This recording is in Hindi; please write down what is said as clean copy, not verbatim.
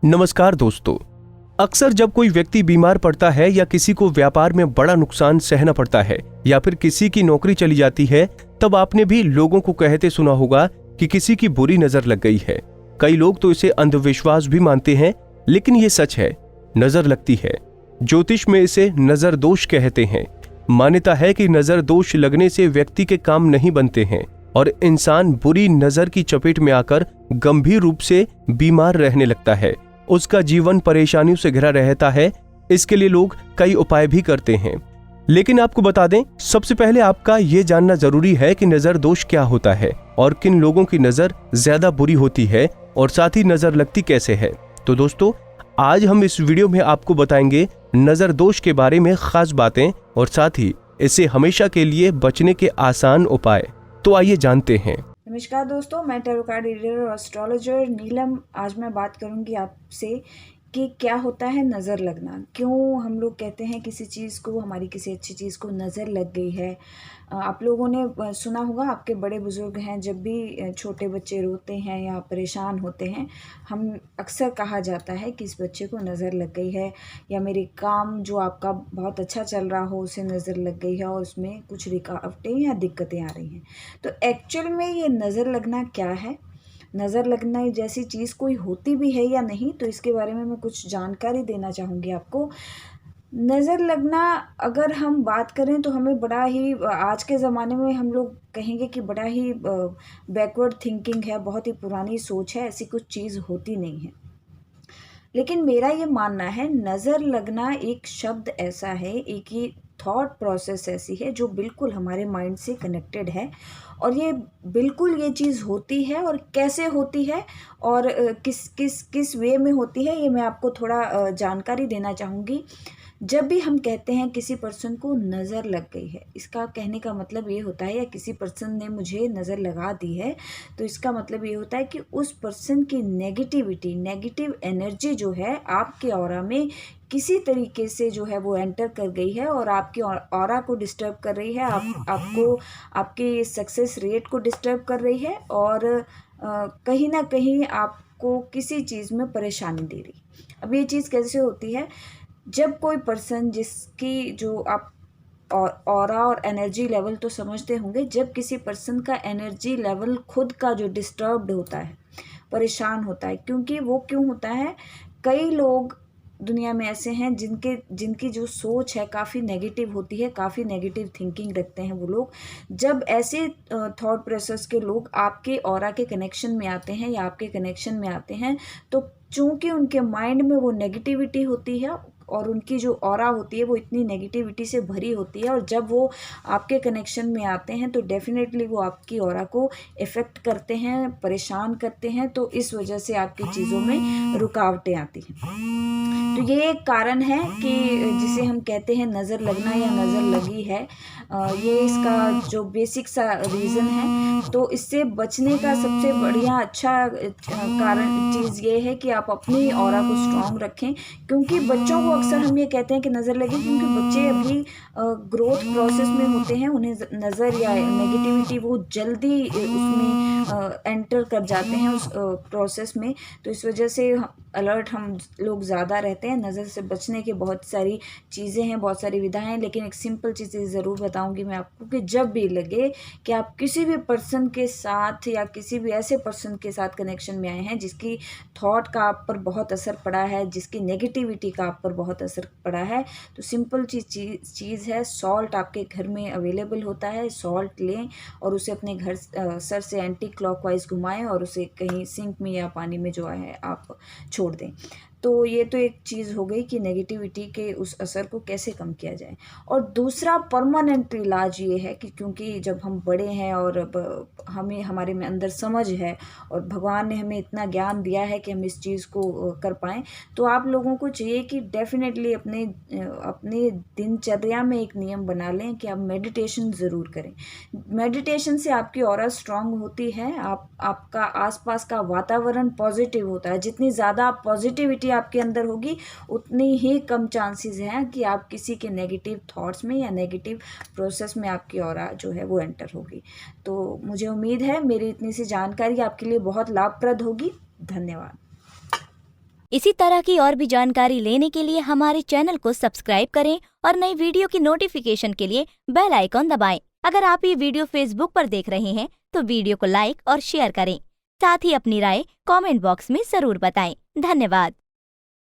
नमस्कार दोस्तों। अक्सर जब कोई व्यक्ति बीमार पड़ता है या किसी को व्यापार में बड़ा नुकसान सहना पड़ता है या फिर किसी की नौकरी चली जाती है, तब आपने भी लोगों को कहते सुना होगा कि किसी की बुरी नजर लग गई है। कई लोग तो इसे अंधविश्वास भी मानते हैं, लेकिन ये सच है, नजर लगती है। ज्योतिष में इसे नजर दोष कहते हैं। मान्यता है कि नजर दोष लगने से व्यक्ति के काम नहीं बनते हैं और इंसान बुरी नजर की चपेट में आकर गंभीर रूप से बीमार रहने लगता है। उसका जीवन परेशानियों से घिरा रहता है। इसके लिए लोग कई उपाय भी करते हैं, लेकिन आपको बता दें, सबसे पहले आपका ये जानना जरूरी है कि नजर दोष क्या होता है और किन लोगों की नजर ज्यादा बुरी होती है और साथ ही नजर लगती कैसे है। तो दोस्तों, आज हम इस वीडियो में आपको बताएंगे नजर दोष के बारे में खास बातें और साथ ही इससे हमेशा के लिए बचने के आसान उपाय। तो आइए जानते हैं। नमस्कार दोस्तों, मैं टैरो कार्ड रीडर और एस्ट्रोलॉजर नीलम। आज मैं बात करूंगी आपसे कि क्या होता है नज़र लगना। क्यों हम लोग कहते हैं किसी चीज़ को, हमारी किसी अच्छी चीज़ को नज़र लग गई है। आप लोगों ने सुना होगा, आपके बड़े बुजुर्ग हैं, जब भी छोटे बच्चे रोते हैं या परेशान होते हैं, हम अक्सर कहा जाता है कि इस बच्चे को नज़र लग गई है, या मेरे काम जो आपका बहुत अच्छा चल रहा हो उसे नज़र लग गई है और उसमें कुछ रुकावटें या दिक्कतें आ रही हैं। तो एक्चुअल में ये नज़र लगना क्या है, नज़र लगना जैसी चीज़ कोई होती भी है या नहीं, तो इसके बारे में मैं कुछ जानकारी देना चाहूँगी आपको। नज़र लगना अगर हम बात करें तो हमें बड़ा ही, आज के ज़माने में हम लोग कहेंगे कि बड़ा ही बैकवर्ड थिंकिंग है, बहुत ही पुरानी सोच है, ऐसी कुछ चीज़ होती नहीं है। लेकिन मेरा ये मानना है, नज़र लगना एक शब्द ऐसा है, एक ही थॉट प्रोसेस ऐसी है जो बिल्कुल हमारे माइंड से कनेक्टेड है, और ये बिल्कुल ये चीज़ होती है। और कैसे होती है और किस किस किस वे में होती है, ये मैं आपको थोड़ा जानकारी देना चाहूँगी। जब भी हम कहते हैं किसी पर्सन को नज़र लग गई है, इसका कहने का मतलब ये होता है, या किसी पर्सन ने मुझे नज़र लगा दी है, तो इसका मतलब ये होता है कि उस पर्सन की नेगेटिविटी, नेगेटिव एनर्जी जो है आपके ऑरा में किसी तरीके से जो है वो एंटर कर गई है और आपकी ऑरा को डिस्टर्ब कर रही है, आपको आपके सक्सेस रेट को डिस्टर्ब कर रही है, और कहीं ना कहीं आपको किसी चीज़ में परेशानी दे रही। अब ये चीज़ कैसे होती है, जब कोई पर्सन जिसकी जो आप ऑरा और एनर्जी लेवल तो समझते होंगे, जब किसी पर्सन का एनर्जी लेवल खुद का जो डिस्टर्ब्ड होता है, परेशान होता है, क्योंकि वो क्यों होता है, कई लोग दुनिया में ऐसे हैं जिनकी जो सोच है काफ़ी नेगेटिव होती है, काफ़ी नेगेटिव थिंकिंग रखते हैं वो लोग। जब ऐसे थॉट प्रोसेस के लोग आपके ऑरा के कनेक्शन में आते हैं या आपके कनेक्शन में आते हैं, तो चूंकि उनके माइंड में वो नेगेटिविटी होती है और उनकी जो ऑरा होती है वो इतनी नेगेटिविटी से भरी होती है, और जब वो आपके कनेक्शन में आते हैं तो डेफिनेटली वो आपकी ऑरा को इफ़ेक्ट करते हैं, परेशान करते हैं, तो इस वजह से आपकी चीज़ों में रुकावटें आती हैं। तो ये एक कारण है कि जिसे हम कहते हैं नज़र लगना या नज़र लगी है, ये इसका जो बेसिक सा रीज़न है। तो इससे बचने का सबसे बढ़िया अच्छा कारण चीज़ ये है कि आप अपनी ऑरा को स्ट्रॉन्ग रखें, क्योंकि बच्चों को अक्सर हम ये कहते हैं कि नज़र लगी, क्योंकि बच्चे अभी ग्रोथ प्रोसेस में होते हैं, उन्हें नज़र या नेगेटिविटी वो जल्दी उसमें एंटर कर जाते हैं उस प्रोसेस में। तो इस वजह से अलर्ट हम लोग ज़्यादा रहते हैं। नज़र से बचने की बहुत सारी चीज़ें हैं, बहुत सारी विधाएं हैं, लेकिन एक सिंपल चीज़ ज़रूर बताऊंगी मैं आपको कि जब भी लगे कि आप किसी भी पर्सन के साथ या किसी भी ऐसे पर्सन के साथ कनेक्शन में आए हैं जिसकी थॉट का आप पर बहुत असर पड़ा है, जिसकी नेगेटिविटी का आप पर बहुत असर पड़ा है, तो सिंपल चीज़ है, सॉल्ट आपके घर में अवेलेबल होता है, सॉल्ट लें और उसे अपने घर सर से एंटी क्लॉकवाइज घुमाएं और उसे कहीं सिंक में या पानी में जो है आप छोड़ दें। तो ये तो एक चीज़ हो गई कि नेगेटिविटी के उस असर को कैसे कम किया जाए। और दूसरा परमानेंट इलाज ये है कि क्योंकि जब हम बड़े हैं और अब हमें हमारे में अंदर समझ है और भगवान ने हमें इतना ज्ञान दिया है कि हम इस चीज़ को कर पाएँ, तो आप लोगों को चाहिए कि डेफिनेटली अपने दिनचर्या में एक नियम बना लें कि आप मेडिटेशन ज़रूर करें। मेडिटेशन से आपकी ऑरा स्ट्रांग होती है, आपका आसपास का वातावरण पॉजिटिव होता है। जितनी ज़्यादा पॉजिटिविटी आपके अंदर होगी, उतनी ही कम चांसेस हैं कि आप किसी के नेगेटिव थॉट्स में या नेगेटिव प्रोसेस में आपकी ऑरा जो है वो एंटर होगी। तो मुझे उम्मीद है मेरी इतनी सी जानकारी आपके लिए बहुत लाभप्रद होगी। धन्यवाद। इसी तरह की और भी जानकारी लेने के लिए हमारे चैनल को सब्सक्राइब करें और नई वीडियो की नोटिफिकेशन के लिए बेल आइकॉन दबाएं। अगर आप ये वीडियो फेसबुक पर देख रहे हैं तो वीडियो को लाइक और शेयर करें। साथ ही अपनी राय कमेंट बॉक्स में जरूर बताएं। धन्यवाद।